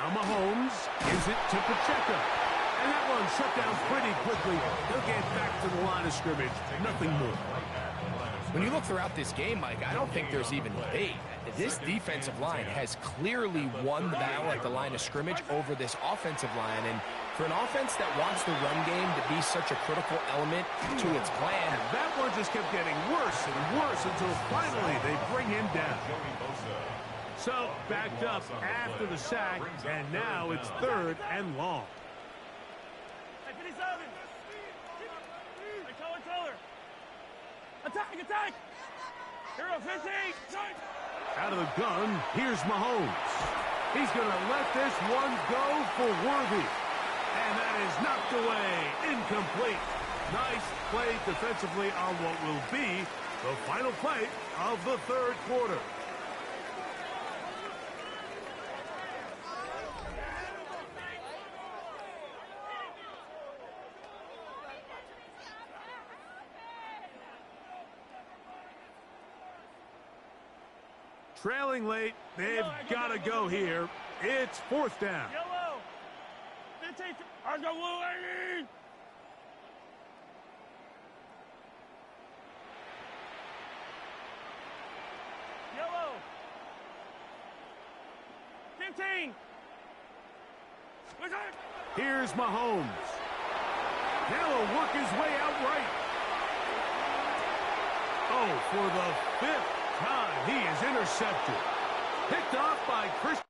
Now Mahomes gives it to Pacheco. And that one shut down pretty quickly. He'll get back to the line of scrimmage. Nothing more. When you look throughout this game, Mike, I don't think there's even debate. This defensive line has clearly won the battle at the line of scrimmage over this offensive line. And for an offense that wants the run game to be such a critical element to its plan, that one just kept getting worse and worse until finally they bring him down. So, backed up after the sack, and now it's 3rd and long. Attack, attack! Hero 15! Out of the gun, here's Mahomes. He's going to let this one go for Worthy. And that is knocked away, incomplete. Nice play defensively on what will be the final play of the 3rd quarter. Trailing late, they've got to go here. It's 4th down. Yellow! 15! I go blue, Yellow! 15! Here's Mahomes. Now he'll work his way out right. Oh, for the 5th time, he is intercepted. Picked off by Chris.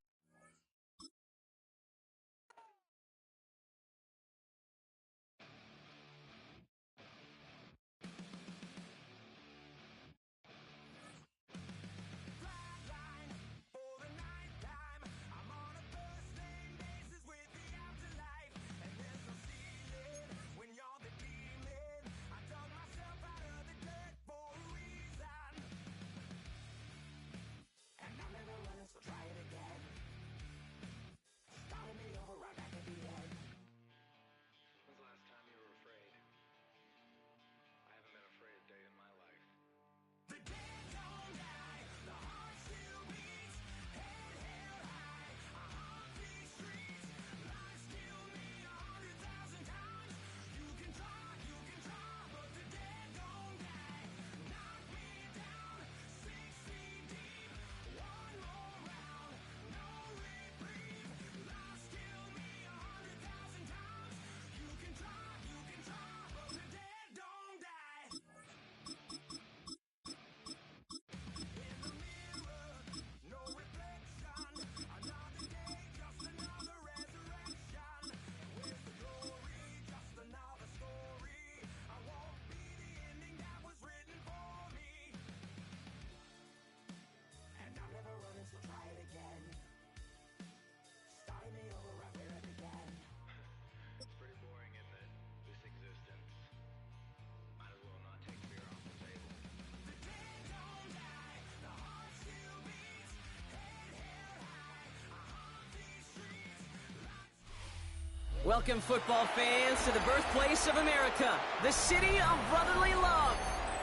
Welcome, football fans, to the birthplace of America, the city of brotherly love.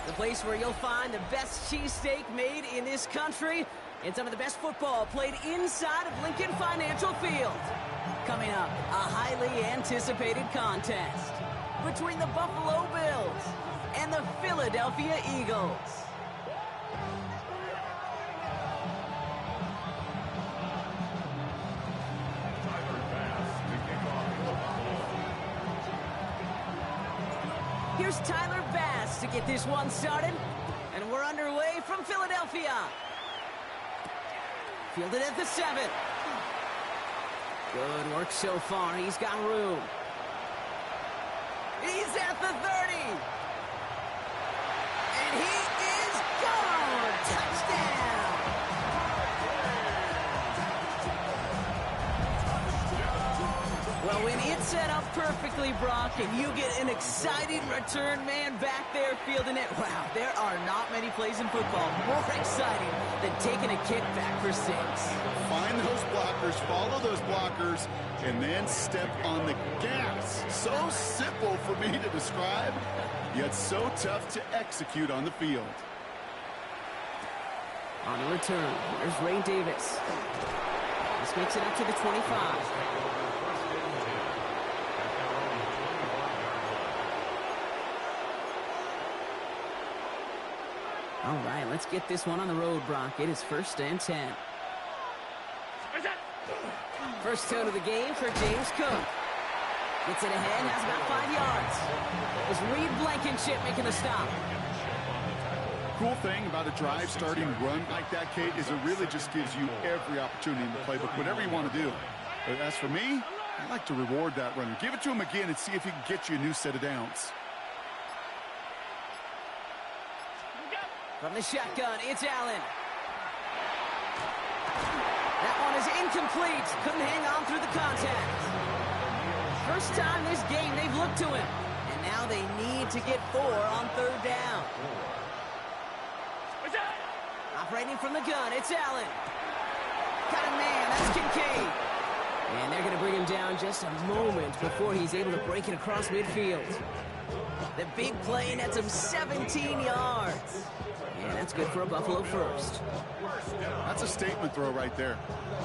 The place where you'll find the best cheesesteak made in this country and some of the best football played inside of Lincoln Financial Field. Coming up, a highly anticipated contest between the Buffalo Bills and the Philadelphia Eagles. Here's Tyler Bass to get this one started, and we're underway from Philadelphia. Fielded at the 7. Good work so far. He's got room. He's at the 30. And he is gone. Touchdown. Well, when it's set up perfectly, Brock, and you get an exciting return man back there fielding it, wow, there are not many plays in football more exciting than taking a kickback for 6. Find those blockers, follow those blockers, and then step on the gas. So simple for me to describe, yet so tough to execute on the field. On the return, here's Ray Davis. This makes it up to the 25. All right, let's get this one on the road, Brock. It is 1st and 10. First tone of the game for James Cook. Gets it ahead, has about 5 yards. It was Reed Blankenship making the stop. Cool thing about a drive starting run like that, Kate, is it really just gives you every opportunity in the playbook, whatever you want to do. But as for me, I like to reward that runner. Give it to him again and see if he can get you a new set of downs. From the shotgun, it's Allen. That one is incomplete. Couldn't hang on through the contact. First time this game they've looked to him. And now they need to get 4 on 3rd down. Operating from the gun, it's Allen. Got a man, that's Kincaid. And they're going to bring him down just a moment before he's able to break it across midfield. The big play nets him 17 yards. And that's good for a Buffalo first. That's a statement throw right there.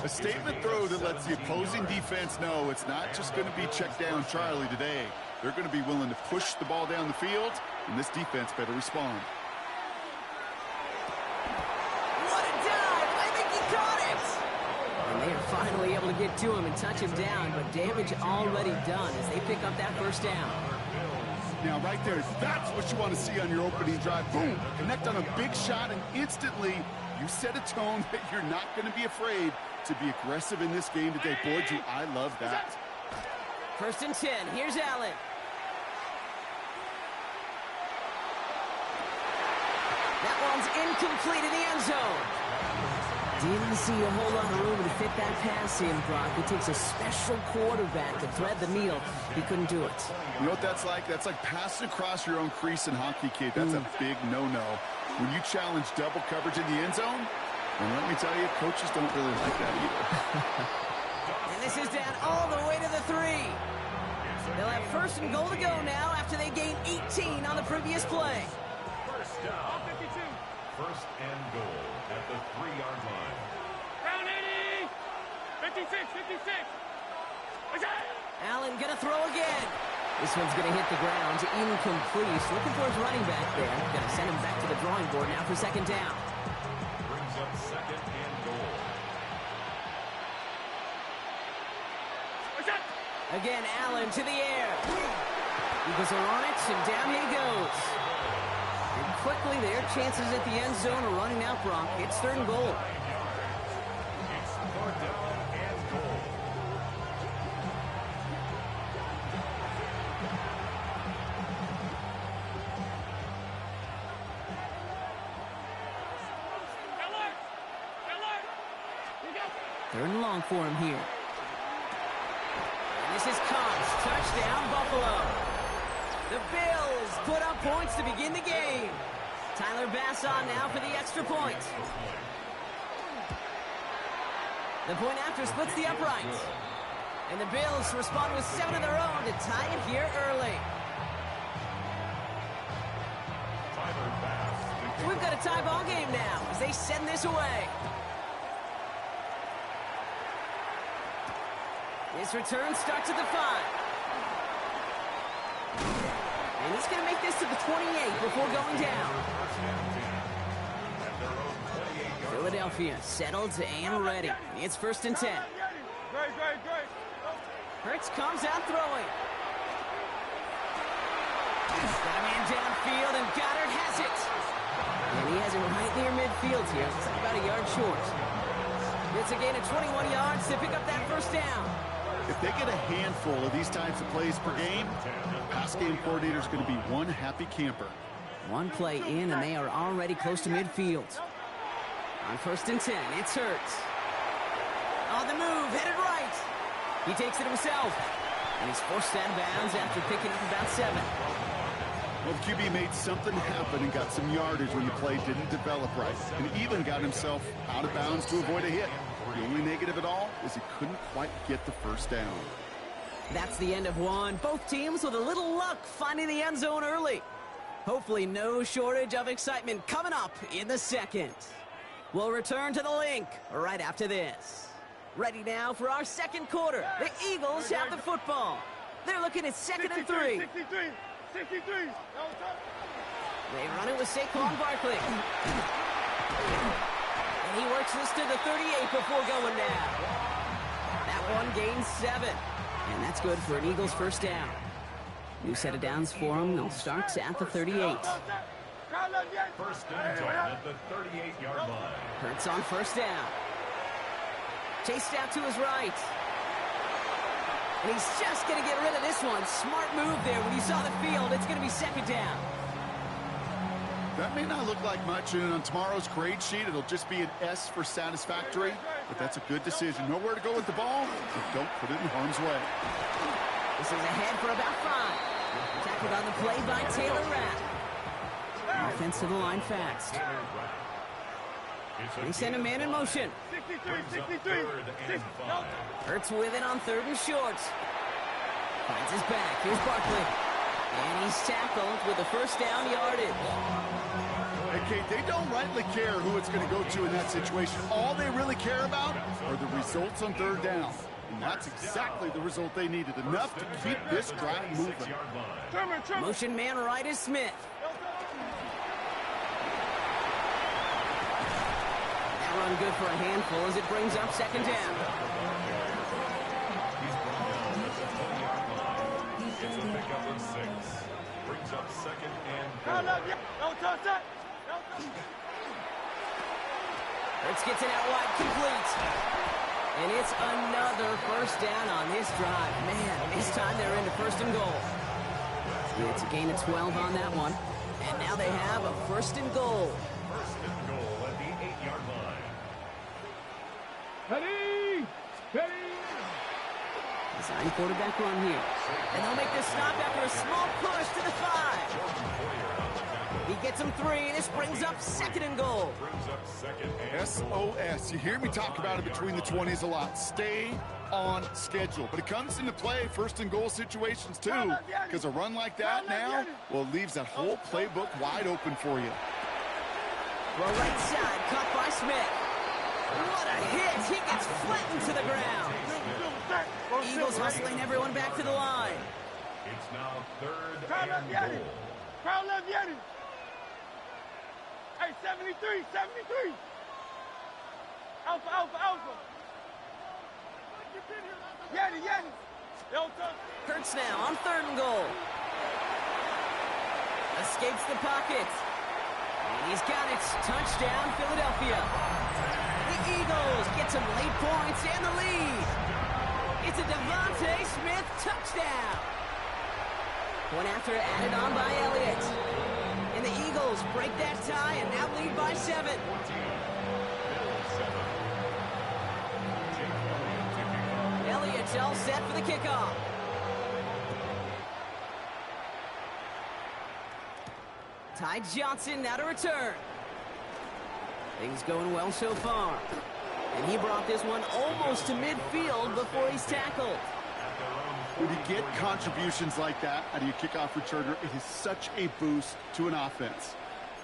A statement throw that lets the opposing defense know it's not just going to be check down Charlie today. They're going to be willing to push the ball down the field, and this defense better respond. What a dive! I think he caught it! And they are finally able to get to him and touch him down, but damage already done as they pick up that 1st down. Now, right there, that's what you want to see on your opening drive. Boom! Connect on a big shot, and instantly you set a tone that you're not going to be afraid to be aggressive in this game today. Boy, do I love that. 1st and 10. Here's Allen. That one's incomplete in the end zone. Didn't see a whole lot of room to fit that pass in, Brock. It takes a special quarterback to thread the needle. He couldn't do it. You know what that's like? That's like passing across your own crease in hockey, kid. That's a big no-no. When you challenge double coverage in the end zone, and let me tell you, coaches don't really like that either. And this is down all the way to the 3. They'll have 1st and goal to go now after they gained 18 on the previous play. First down. 52. 1st and goal at the 3-yard line. Round 80. 56. 56. Allen gonna throw again. This one's gonna hit the ground. Incomplete. Looking for his running back there. Gonna send him back to the drawing board now for 2nd down. Brings up 2nd and goal. Again, Allen to the air. Eagles are on it, and down he goes. And quickly, their chances at the end zone are running out, Brock. It's 3rd and goal. It's 4th down and goal. Third and long for him here. And this is Cox. Touchdown, Buffalo. The Bills put up points to begin the game. Tyler Bass on now for the extra point. The point after splits the uprights. And the Bills respond with 7 of their own to tie it here early. We've got a tie ball game now as they send this away. His return starts at the 5. And he's going to make this to the 28 before going down. Philadelphia settled and ready. It's 1st and 10. Great. Hurts comes out throwing. Got a man downfield, and Goddard has it. And he has it right near midfield here. It's about a yard short. It's a gain of 21 yards to pick up that 1st down. If they get a handful of these types of plays per game, pass game coordinator is going to be one happy camper. One play in, and they are already close to midfield. On 1st and 10, it's Hurts. On the move, headed right. He takes it himself. And he's forced out of bounds after picking up about 7. Well, the QB made something happen and got some yardage when the play didn't develop right. And even got himself out of bounds to avoid a hit. The only negative at all is he couldn't quite get the 1st down. That's the end of one. Both teams with a little luck finding the end zone early. Hopefully no shortage of excitement coming up in the 2nd. We'll return to the link right after this. Ready now for our second quarter. The Eagles have the football. They're looking at 2nd and 3. 63. They run it with Saquon Barkley. And he works this to the 38 before going down. That one gains 7. And that's good for an Eagles first down. New set of downs for them. They'll start at the 38. First and 10 at the 38-yard line. Hurts on first down. Chased out to his right. And he's just going to get rid of this one. Smart move there. When you saw the field, it's going to be second down. That may not look like much, and on tomorrow's grade sheet, it'll just be an S for satisfactory, but that's a good decision. Nowhere to go with the ball, but don't put it in harm's way. This is ahead for about 5. Tackled on the play by Taylor Rapp. Offense to the line fast. They send a man in motion. 63. Hurts with it on 3rd and short. Finds his back. Here's Barkley. And he's tackled with the first down yardage. Hey, Kate, they don't rightly care who it's going to go to in that situation. All they really care about are the results on 3rd down. And that's exactly the result they needed. Enough to keep this drive moving. Motion man right is Smith. That run good for a handful as it brings up 2nd down. Brings up 2nd and Hurts gets it out wide, complete. And it's another first down on this drive. Man, this time they're into 1st and goal. It's a gain of 12 on that one. And now they have a 1st and goal. 1st and goal at the 8-yard line. Ready. Design quarterback run here. And they'll make this stop after a small push to the 5. He gets him 3. This brings up 2nd and goal. Brings up 2nd and SOS. You hear me talk about it between the 20s a lot. Stay on schedule. But it comes into play 1st and goal situations too. Because a run like that now, well, leaves that whole playbook wide open for you. Well, right side, caught by Smith. What a hit! He gets flattened to the ground. Eagles hustling everyone back to the line. It's now 3rd Crowd left and Yanni. goal. Crowd left Yanni. Hey, 73. Alpha. Yanni. Hurts now on 3rd and goal. Escapes the pocket. And he's got it. Touchdown, Philadelphia. The Eagles get some late points and the lead. It's a Devontae Smith touchdown. One after added on by Elliott. And the Eagles break that tie and now lead by 7. Elliott's all set for the kickoff. Ty Johnson now to return. Things going well so far. And he brought this one almost to midfield before he's tackled. When you get contributions like that out of your kickoff returner, it is such a boost to an offense.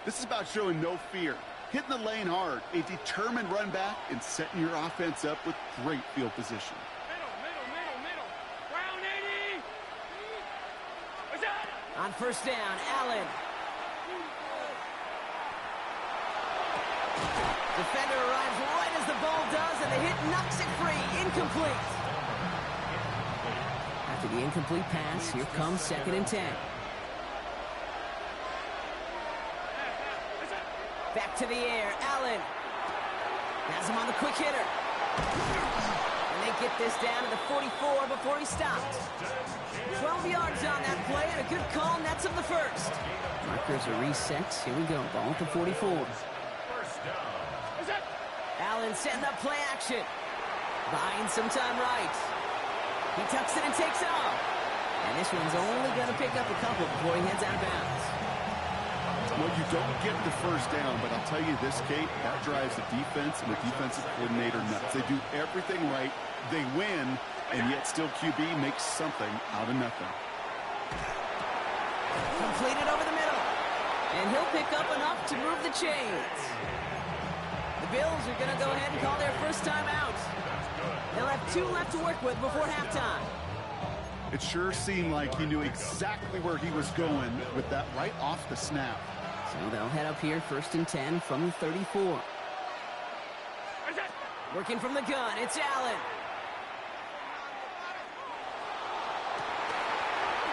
This is about showing no fear, hitting the lane hard, a determined run back, and setting your offense up with great field position. Middle. Brown 80. What's that? On first down, Allen. Defender arrives right as the ball does, and the hit knocks it free. Incomplete. After the incomplete pass, here comes 2nd and 10. Back to the air, Allen. Has him on the quick hitter. And they get this down to the 44 before he stopped. 12 yards on that play, and a good call nets him the 1st. Markers are reset. Here we go, ball at the 44. Allen setting up play action. Buying some time right. He tucks it and takes off. And this one's only going to pick up a couple before he heads out of bounds. Well, you don't get the first down, but I'll tell you this, Kate, that drives the defense and the defensive coordinator nuts. They do everything right, they win, and yet still QB makes something out of nothing. Completed over the middle. And he'll pick up enough to move the chains. The Bills are going to go ahead and call their first time out. They'll have 2 left to work with before halftime. It sure seemed like he knew exactly where he was going with that right off the snap. So they'll head up here, 1st and 10 from the 34. Working from the gun, it's Allen.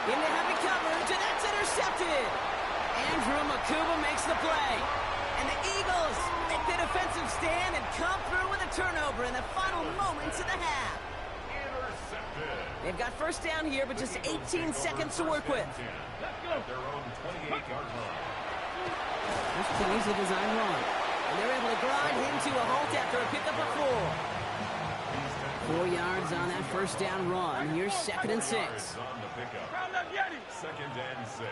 Into heavy coverage, and that's intercepted. Andrew Makuba makes the play. And the Eagles make the defensive stand and come through with a turnover in the final moments of the half. They've got 1st down here, but just 18 seconds to work with. This plays a design run. And they're able to grind him to a halt after a pickup of 4. 4 yards on that 1st down run. Here's 2nd and 6. 2nd and 6.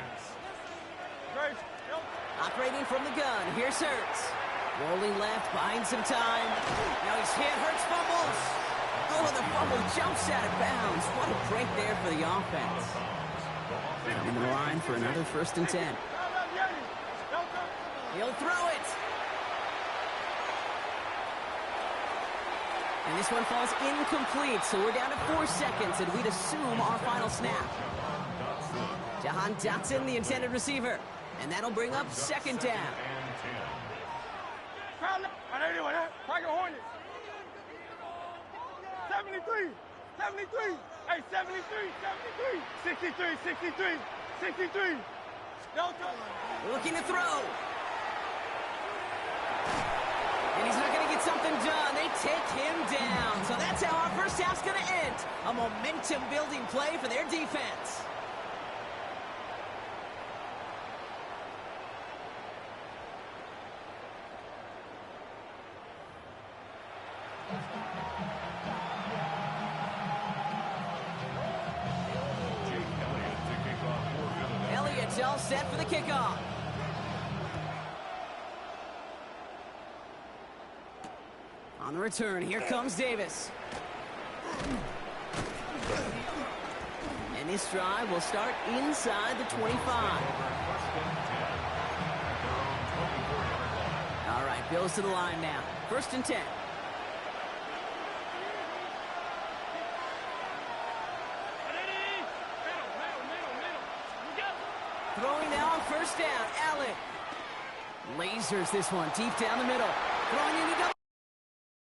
Operating from the gun. Here's Hurts. Rolling left, buying some time. Now he's hit. Hurts fumbles. Oh, the fumble jumps out of bounds. What a break there for the offense. Coming to the line for another 1st and 10. He'll throw it. And this one falls incomplete, so we're down to 4 seconds, and we'd assume our final snap. Jahan Dotson, the intended receiver. And that'll bring up 2nd down. Tiger Hornets. 73. 73. Hey, 73. 73. 63. 63. 63. Delta. Looking to throw. And he's not going to get something done. They take him down. So that's how our 1st half's going to end. A momentum-building play for their defense. Elliott's all set for the kickoff. On the return, here comes Davis. And this drive will start inside the 25. All right, Bills to the line now. 1st and 10. Throwing now on 1st down, Allen. Lasers this one deep down the middle. Throwing into double.